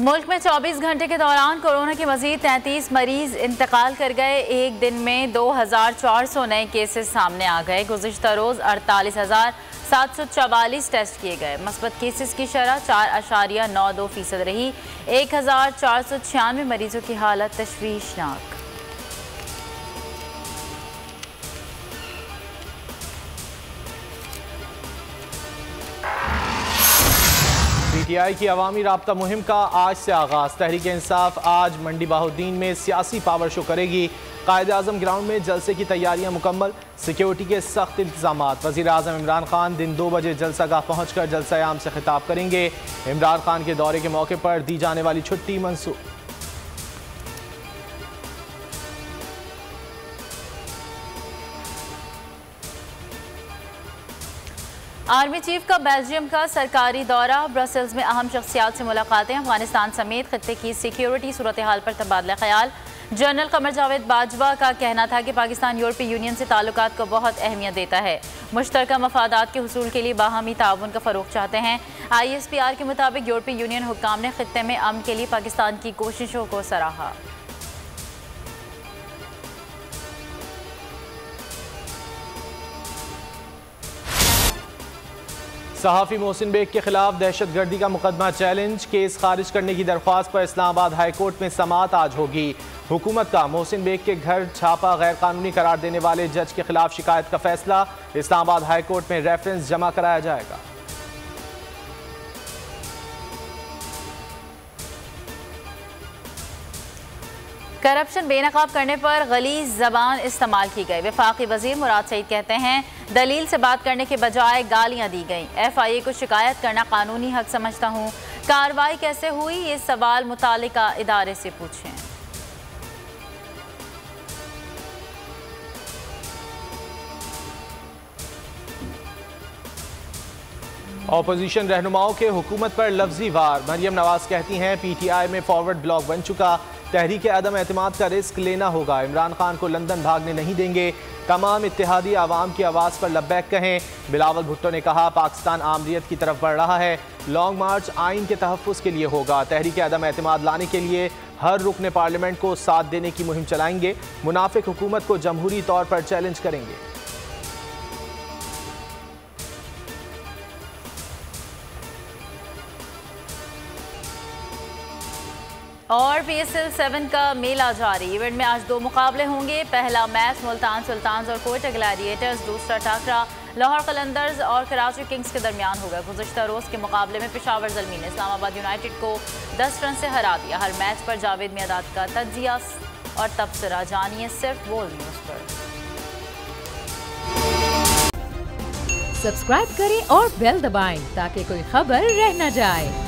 मुल्क में 24 घंटे के दौरान कोरोना के मजीद 33 मरीज इंतकाल कर गए। एक दिन में 2400 नए केसेस सामने आ गए। गुज़िश्ता रोज़ 48,744 टेस्ट किए गए। मस्बत केसेस की शरह 4.92% रही। 1496 मरीजों की हालत तशवीशनाक। PTI की अवामी राब्ता मुहिम का आज से आगाज़। तहरीक इंसाफ आज मंडी बाहुद्दीन में सियासी पावर शो करेगी। कायद-ए-आज़म ग्राउंड में जलसे की तैयारियां मुकम्मल। सिक्योरिटी के सख्त इंतजामात। वज़ीर आज़म इमरान खान दिन 2 बजे जलसागाह पहुँचकर जलसा-ए-आम से खिताब करेंगे। इमरान खान के दौरे के मौके पर दी जाने वाली छुट्टी मंसूख। आर्मी चीफ का बेल्जियम का सरकारी दौरा। ब्रसेल्स में अहम शख्सियात से मुलाकातें। अफगानिस्तान समेत खित्ते की सिक्योरिटी सूरत हाल पर तबादला ख्याल। जनरल कमर जावेद बाजवा का कहना था कि पाकिस्तान यूरोपीय यूनियन से ताल्लुकात को बहुत अहमियत देता है। मुश्तरका मफादात के हुसूल के लिए बाहमी ताउन का फ़रोग चाहते हैं। ISPR के मुताबिक यूरोपीय यूनियन हुक्काम ने खित्ते में अमन के लिए पाकिस्तान की कोशिशों को सराहा। सहाफ़ी मोहसिन बेग के खिलाफ दहशतगर्दी का मुकदमा चैलेंज। केस खारिज करने की दरख्वास्त पर इस्लामाबाद हाई कोर्ट में समाअत आज होगी। हुकूमत का मोहसिन बेग के घर छापा गैर कानूनी करार देने वाले जज के खिलाफ शिकायत का फैसला। इस्लामाबाद हाई कोर्ट में रेफरेंस जमा कराया जाएगा। करप्शन बेनकाब करने पर गलीज जबान इस्तेमाल की गई। वफाकी वजीर मुराद सईद कहते हैं दलील से बात करने के बजाय गालियां दी गई। FIA को शिकायत करना कानूनी हक समझता हूं। कार्रवाई कैसे हुई ये सवाल मुतालिका इदारे से पूछें। ऑपोजिशन रहनुमाओं के हुकूमत पर लफ्जी वार। मरियम नवाज कहती हैं PTI में फॉरवर्ड ब्लॉक बन चुका। तहरीक अदम एतमाद का रिस्क लेना होगा। इमरान खान को लंदन भागने नहीं देंगे। तमाम इत्तेहादी आवाम की आवाज़ पर लब्बैक कहें। बिलावल भुट्टो ने कहा पाकिस्तान आमरीत की तरफ बढ़ रहा है। लॉन्ग मार्च आइन के तहफ़्फ़ुज़ के लिए होगा। तहरीक अदम एतमाद लाने के लिए हर रुकन पार्लियामेंट को साथ देने की मुहिम चलाएंगे। मुनाफिक हुकूमत को जमहूरी तौर पर चैलेंज करेंगे। और PSL 7 का मेला जारी। इवेंट में आज 2 मुकाबले होंगे। पहला मैच मुल्तान सुल्तान्स और कोयटा ग्लैडिएटर्स, दूसरा टाकरा लाहौर कलंदर्स और कराची किंग्स के दरमियान होगा। गुज़िश्ता रोज़ के मुकाबले में पेशावर ज़ल्मी ने इस्लामाबाद यूनाइटेड को 10 रन से हरा दिया। हर मैच पर जावेद मियादाद का तज्जिया और तबसरा जानिए सिर्फ बोल न्यूज़ पर। सब्सक्राइब करें और बेल दबाएं ताकि कोई खबर रह न जाए।